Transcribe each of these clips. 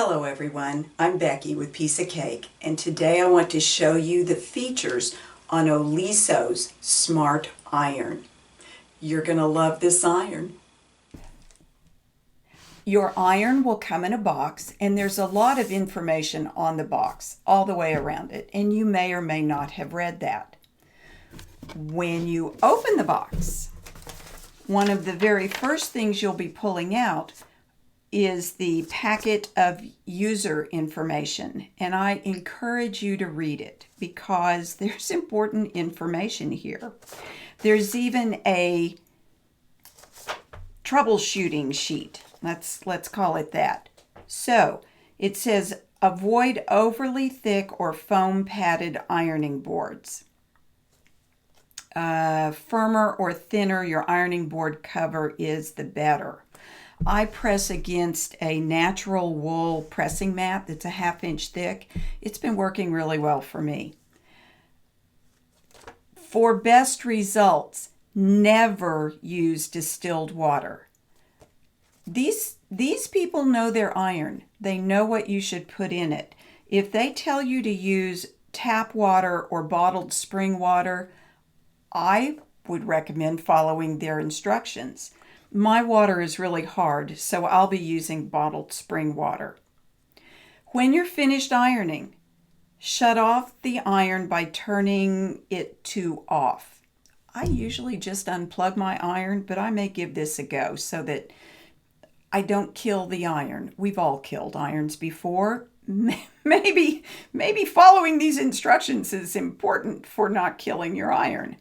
Hello everyone, I'm Becky with Piece of Cake, and today I want to show you the features on Oliso's Smart Iron. You're going to love this iron. Your iron will come in a box, and there's a lot of information on the box all the way around it, and you may or may not have read that. When you open the box, one of the very first things you'll be pulling out is the packet of user information, and I encourage you to read it because there's important information here. There's even a troubleshooting sheet. Let's call it that. So it says avoid overly thick or foam padded ironing boards. Firmer or thinner your ironing board cover is, the better. I press against a natural wool pressing mat that's a 1/2 inch thick. It's been working really well for me. For best results, never use distilled water. These people know their iron. They know what you should put in it. If they tell you to use tap water or bottled spring water, I would recommend following their instructions. My water is really hard, so I'll be using bottled spring water. When you're finished ironing, shut off the iron by turning it to off. I usually just unplug my iron, but I may give this a go so that I don't kill the iron. We've all killed irons before. Maybe following these instructions is important for not killing your iron.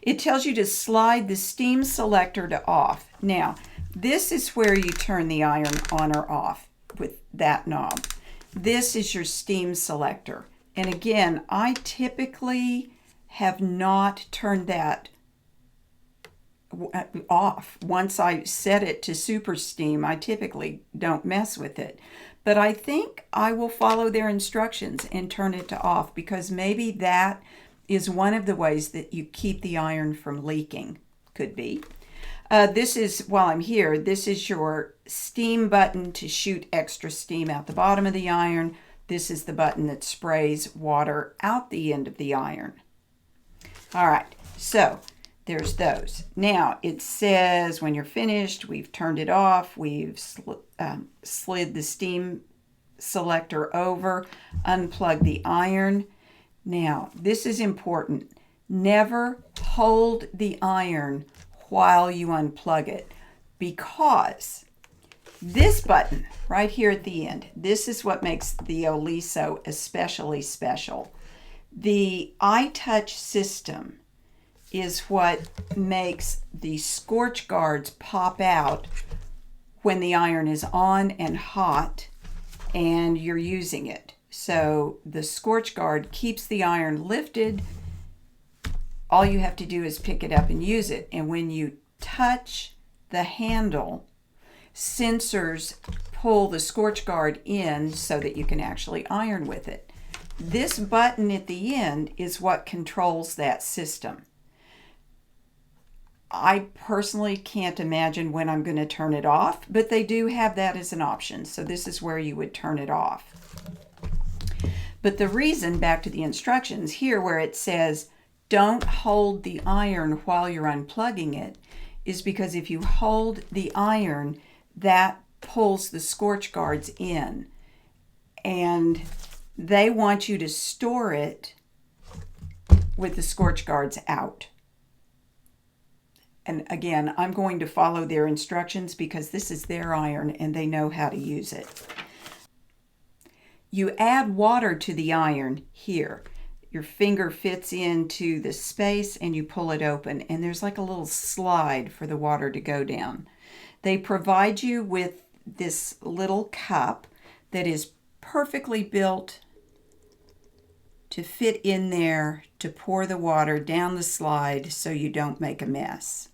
It tells you to slide the steam selector to off. Now, this is where you turn the iron on or off with that knob. This is your steam selector. And again, I typically have not turned that off. Once I set it to super steam, I typically don't mess with it. But I think I will follow their instructions and turn it to off because maybe that is one of the ways that you keep the iron from leaking. Could be. This is, while I'm here, this is your steam button to shoot extra steam out the bottom of the iron. This is the button that sprays water out the end of the iron. All right, so there's those. Now it says when you're finished, we've turned it off, we've slid the steam selector over, unplug the iron. Now, this is important. Never hold the iron while you unplug it because this button right here at the end, this is what makes the Oliso especially special. The ITouch System is what makes the scorch guards pop out when the iron is on and hot and you're using it. So the scorch guard keeps the iron lifted. All you have to do is pick it up and use it. And when you touch the handle, sensors pull the scorch guard in so that you can actually iron with it. This button at the end is what controls that system. I personally can't imagine when I'm going to turn it off, but they do have that as an option. So this is where you would turn it off. But the reason, back to the instructions here where it says don't hold the iron while you're unplugging it, is because if you hold the iron, that pulls the scorch guards in. And they want you to store it with the scorch guards out. And again, I'm going to follow their instructions because this is their iron and they know how to use it. You add water to the iron here. Your finger fits into the space and you pull it open and there's like a little slide for the water to go down. They provide you with this little cup that is perfectly built to fit in there to pour the water down the slide so you don't make a mess.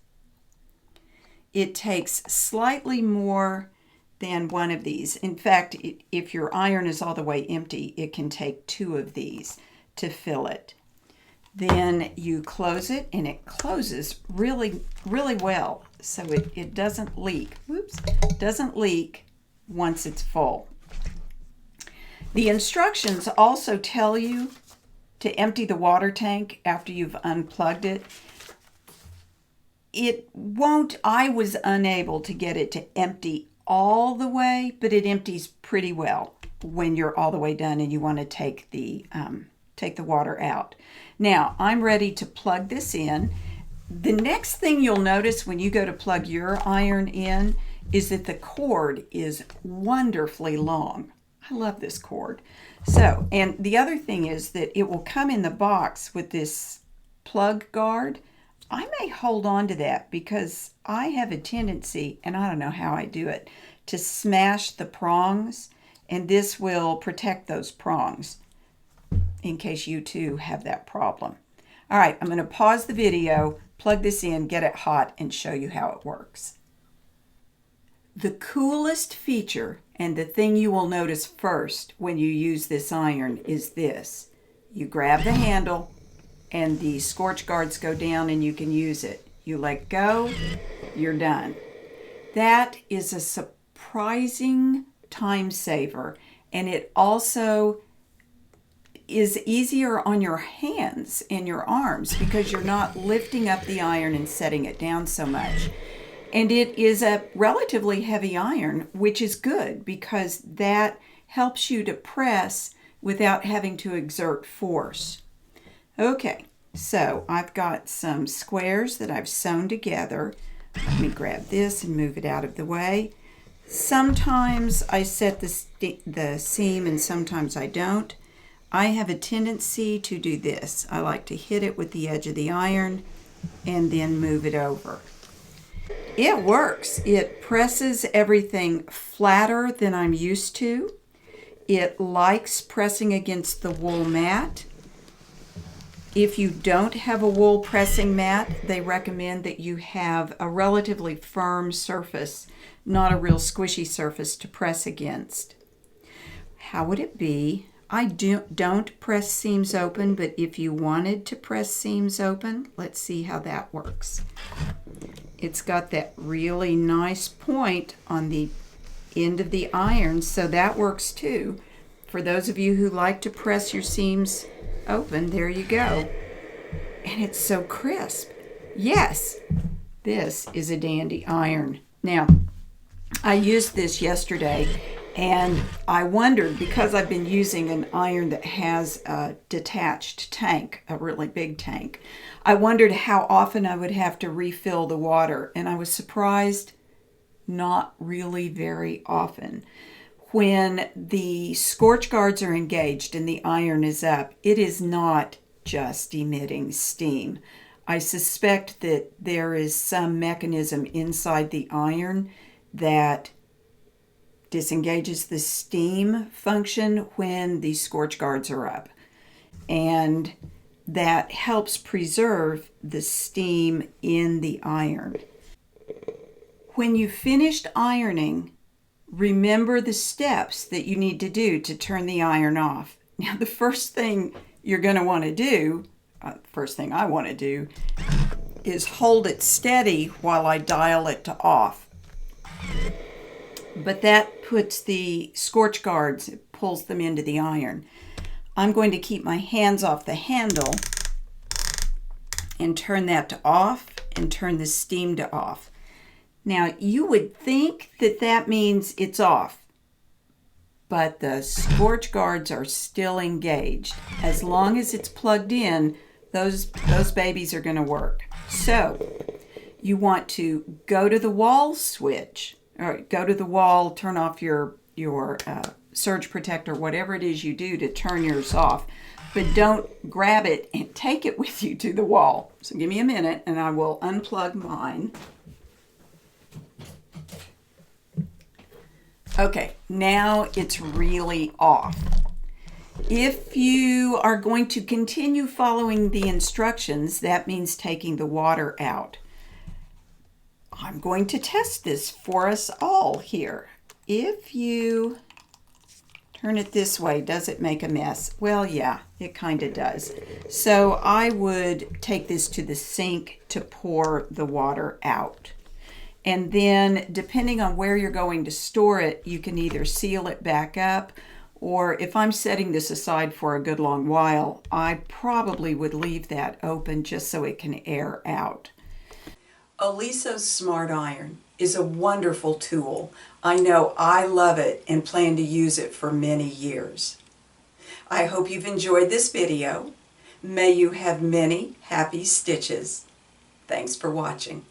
It takes slightly more than one of these. In fact, if your iron is all the way empty, it can take 2 of these to fill it. Then you close it and it closes really, really well so it doesn't leak. Doesn't leak once it's full. The instructions also tell you to empty the water tank after you've unplugged it. It won't, I was unable to get it to empty all the way, but it empties pretty well when you're all the way done and you want to take the water out. Now, I'm ready to plug this in. The next thing you'll notice when you go to plug your iron in is that the cord is wonderfully long. I love this cord. So, and the other thing is that it will come in the box with this plug guard. I may hold on to that because I have a tendency, and I don't know how I do it, to smash the prongs, and this will protect those prongs in case you too have that problem. All right, I'm going to pause the video, plug this in, get it hot, and show you how it works. The coolest feature and the thing you will notice first when you use this iron is this. You grab the handle and the scorch guards go down and you can use it. You let go, you're done. That is a surprising time saver, and it also is easier on your hands and your arms because you're not lifting up the iron and setting it down so much. And it is a relatively heavy iron, which is good because that helps you to press without having to exert force. Okay, so I've got some squares that I've sewn together. Let me grab this and move it out of the way. Sometimes I set the seam and sometimes I don't. I have a tendency to do this. I like to hit it with the edge of the iron and then move it over. It works. It presses everything flatter than I'm used to. It likes pressing against the wool mat. If you don't have a wool pressing mat, they recommend that you have a relatively firm surface, not a real squishy surface to press against. How would it be? I don't press seams open, but if you wanted to press seams open, let's see how that works. It's got that really nice point on the end of the iron, so that works too. For those of you who like to press your seams open, there you go. And it's so crisp. Yes, this is a dandy iron. Now, I used this yesterday and I wondered, because I've been using an iron that has a detached tank, a really big tank, I wondered how often I would have to refill the water, and I was surprised not really very often. When the scorch guards are engaged and the iron is up, it is not just emitting steam. I suspect that there is some mechanism inside the iron that disengages the steam function when the scorch guards are up. And that helps preserve the steam in the iron. When you finished ironing, remember the steps that you need to do to turn the iron off. Now, the first thing you're going to want to do, first thing I want to do, is hold it steady while I dial it to off. But that puts the scorch guards, it pulls them into the iron. I'm going to keep my hands off the handle and turn that to off and turn the steam to off. Now, you would think that that means it's off, but the scorch guards are still engaged. As long as it's plugged in, those babies are going to work. So you want to go to the wall switch, or go to the wall, turn off your surge protector, whatever it is you do to turn yours off, but don't grab it and take it with you to the wall. So give me a minute and I will unplug mine. Okay, now it's really off. If you are going to continue following the instructions, that means taking the water out. I'm going to test this for us all here. If you turn it this way, does it make a mess? Well, yeah, it kind of does. So I would take this to the sink to pour the water out. And then, depending on where you're going to store it, you can either seal it back up Or if I'm setting this aside for a good long while, I probably would leave that open just so it can air out. Oliso Smart Iron is a wonderful tool. I know I love it and plan to use it for many years. I hope you've enjoyed this video. May you have many happy stitches. Thanks for watching.